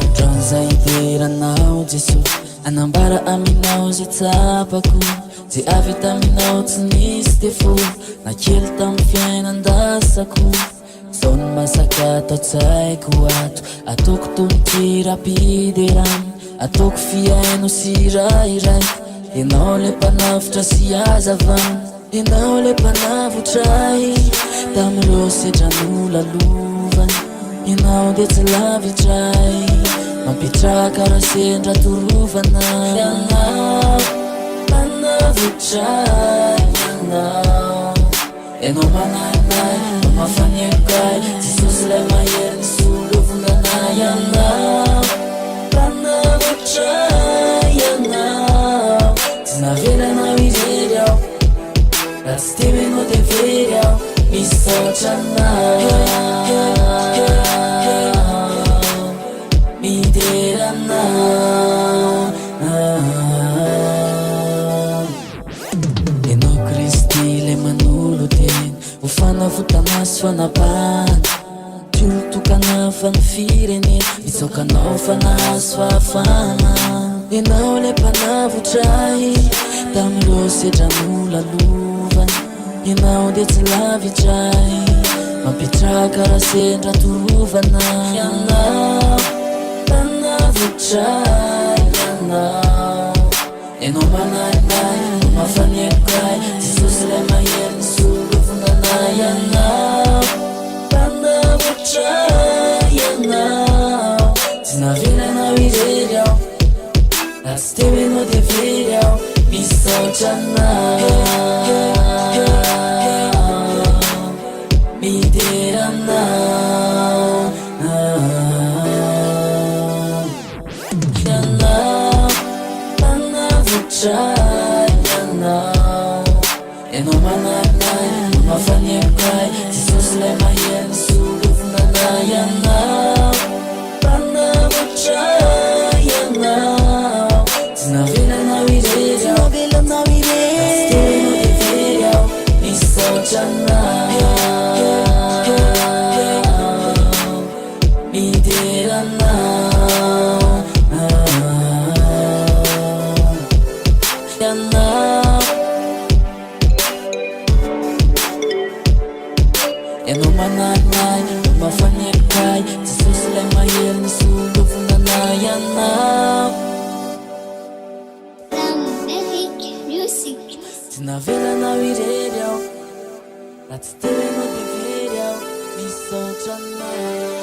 Atranzaiperanao Jesu anambara aminao zay tsapako zay avy taminao tsy nisy defo na kely tamy fiainan-dasako zao ny masaka atao tsaiko ato ataoko tony rapiderany ataoko fiaino sy rairaiko enao le mpanavotra sy azavany enao le mpanavotray tamireo sedran'olalovany enao de tsy lavitray mampitraka raha sendra torovana ianao mpanavotray ianao enao mananay mamafanekay Jesosy lay mahery ny solovonanay ianao mpanavotray ianao tsy navelanao irery aho raha tsy temenao de very aho misaotra anao mideranao enao Kristy le manolo teny ho fanavotana sy fanapana ty olo tokana fa ny firenena mitsokanao fa nahazo fahafana enao le mpanavotray tamireo sedran'olalovany enao de tsy lavitray mampitraka raha sendra torovana ianao mpanavotray ianao enao mananay mafanekay Jesosy lay mahery ny solovonanay ianao mpanavotray ianao tsy navelanao irery aho raha tsy temenao de very aho misaotra anao mideranao ianao mpanavotray ianao enao mananay mafanekay Jesosy lay mahery ny solovonanay ianao mpanavotray ianao tsy navelanao irery aho raha tsy temenao de very aho misaotra anao mideranao ianao enao mananay mafanekay Jesosy lay mahery ny solovonanay ianao tsy navelanao irery aho raha tsy temenao de very aho misaotra anao